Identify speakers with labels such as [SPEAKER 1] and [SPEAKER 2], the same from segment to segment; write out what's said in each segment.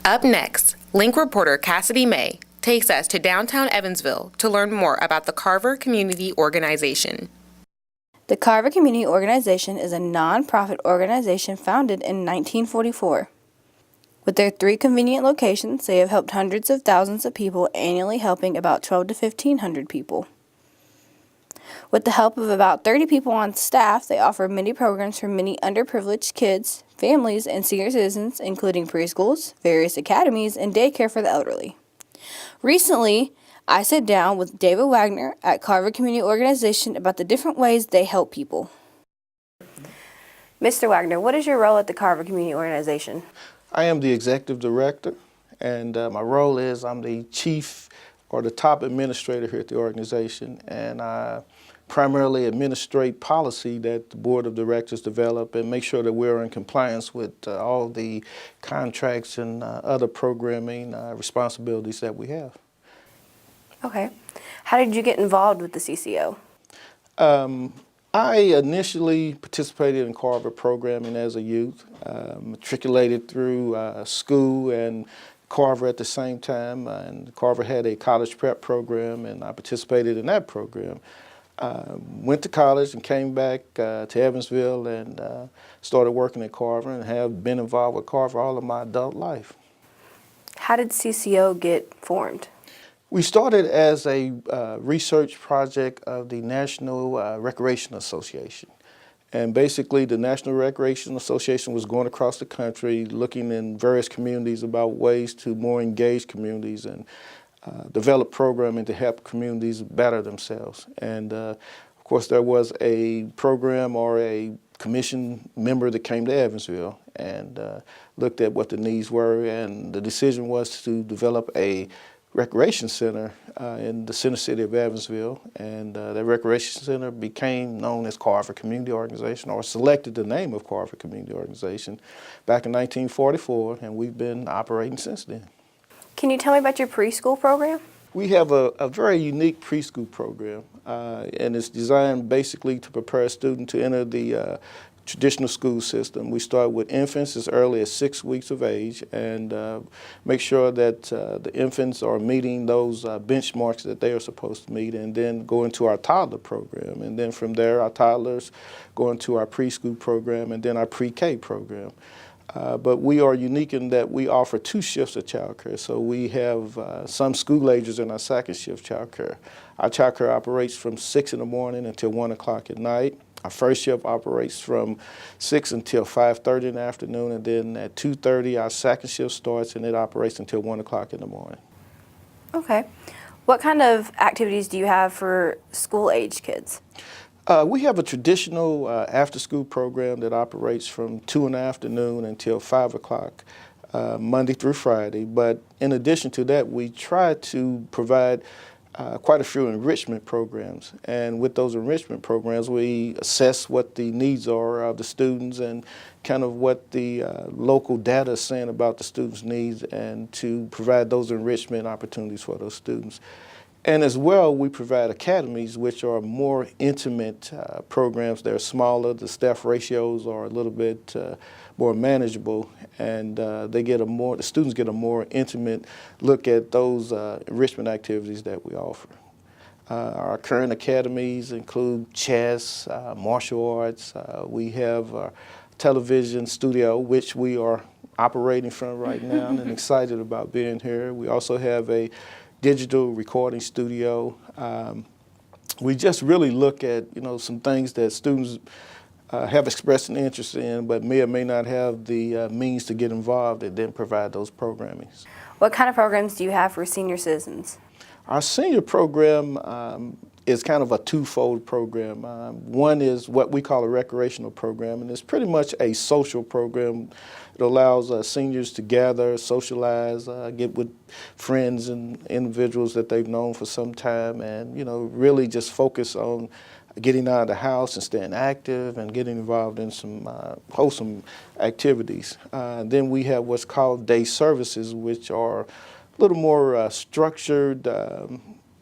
[SPEAKER 1] Up next, Link reporter Cassidy May takes us to downtown Evansville to learn more about the Carver Community Organization.
[SPEAKER 2] The Carver Community Organization is a non-profit organization founded in 1944. With their 3 convenient locations, they have helped hundreds of thousands of people, annually helping about 12 to 1,500 people. With the help of about 30 people on staff, they offer many programs for many underprivileged kids, families, and senior citizens, including preschools, various academies, and daycare for the elderly. Recently, I sat down with David Wagner at Carver Community Organization about the different ways they help people. Mr. Wagner, what is your role at the Carver Community Organization?
[SPEAKER 3] I am the executive director, and my role is I'm the chief or the top administrator here at the organization, and I primarily administrate policy that the board of directors develop and make sure that we're in compliance with all the contracts and other programming responsibilities that we have.
[SPEAKER 2] Okay. How did you get involved with the CCO?
[SPEAKER 3] I initially participated in Carver programming as a youth, matriculated through school and Carver at the same time, and Carver had a college prep program, and I participated in that program. Went to college and came back to Evansville and started working at Carver and have been involved with Carver all of my adult life.
[SPEAKER 2] How did CCO get formed?
[SPEAKER 3] We started as a research project of the National Recreation Association. And basically the National Recreation Association was going across the country looking in various communities about ways to more engage communities and develop programming to help communities better themselves. And of course there was a program or a commission member that came to Evansville and looked at what the needs were, and the decision was to develop a recreation center in the center city of Evansville, and that recreation center became known as Carver Community Organization, or selected the name of Carver Community Organization back in 1944, and we've been operating since then.
[SPEAKER 2] Can you tell me about your preschool program?
[SPEAKER 3] We have a very unique preschool program, and it's designed basically to prepare a student to enter the traditional school system. We start with infants as early as 6 weeks of age and make sure that the infants are meeting those benchmarks that they are supposed to meet, and then go into our toddler program. And then from there, our toddlers go into our preschool program and then our pre-K program. But we are unique in that we offer 2 shifts of child care. So we have some school agers in our second shift child care. Our child care operates from 6 in the morning until 1 o'clock at night. Our first shift operates from 6 until 5:30 in the afternoon, and then at 2:30 our second shift starts, and it operates until 1 o'clock in the morning.
[SPEAKER 2] Okay. What kind of activities do you have for school-age kids?
[SPEAKER 3] We have a traditional after-school program that operates from 2 in the afternoon until 5 o'clock, Monday through Friday. But in addition to that, we try to provide quite a few enrichment programs. And with those enrichment programs, we assess what the needs are of the students and kind of what the local data is saying about the students' needs, and to provide those enrichment opportunities for those students. And as well, we provide academies, which are more intimate programs. They're smaller, the staff ratios are a little bit more manageable, and the students get a more intimate look at those enrichment activities that we offer. Our current academies include chess, martial arts. We have a television studio, which we are operating from right now and excited about being here. We also have a digital recording studio. We just really look at some things that students have expressed an interest in, but may or may not have the means to get involved, and then provide those programmings.
[SPEAKER 2] What kind of programs do you have for senior citizens? Our
[SPEAKER 3] senior program is kind of a twofold program. One is what we call a recreational program, and it's pretty much a social program. It allows seniors to gather, socialize, get with friends and individuals that they've known for some time, and really just focus on getting out of the house and staying active and getting involved in some wholesome activities. Then we have what's called day services, which are a little more structured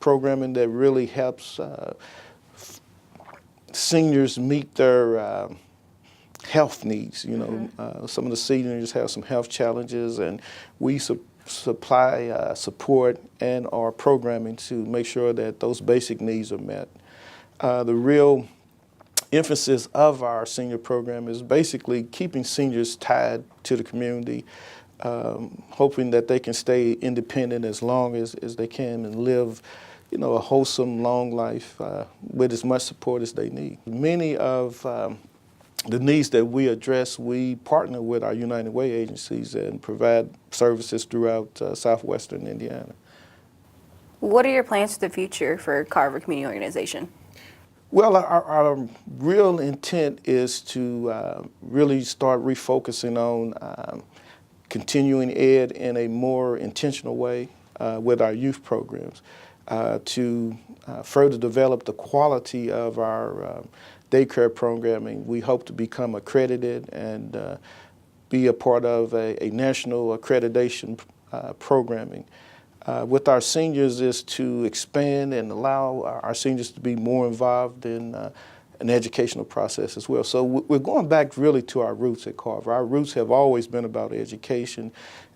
[SPEAKER 3] programming that really helps seniors meet their health needs. You know, some of the seniors have some health challenges, and we supply support and our programming to make sure that those basic needs are met. The real emphasis of our senior program is basically keeping seniors tied to the community, hoping that they can stay independent as long as they can and live, you know, a wholesome, long life with as much support as they need. Many of the needs that we address, we partner with our United Way agencies and provide services throughout southwestern Indiana.
[SPEAKER 2] What are your plans for the future for Carver Community Organization?
[SPEAKER 3] Well, our real intent is to really start refocusing on continuing ed in a more intentional way with our youth programs to further develop the quality of our daycare programming. We hope to become accredited and be a part of a national accreditation programming. With our seniors is to expand and allow our seniors to be more involved in an educational process as well. So we're going back really to our roots at Carver. Our roots have always been about education,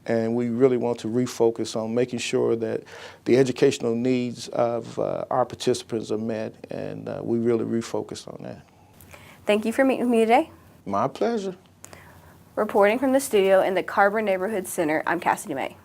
[SPEAKER 3] and we really want to refocus on making sure that the educational needs of our participants are met, and we really refocus on that.
[SPEAKER 2] Thank you for meeting with me today.
[SPEAKER 3] My pleasure.
[SPEAKER 2] Reporting from the studio in the Carver Neighborhood Center, I'm Cassidy May.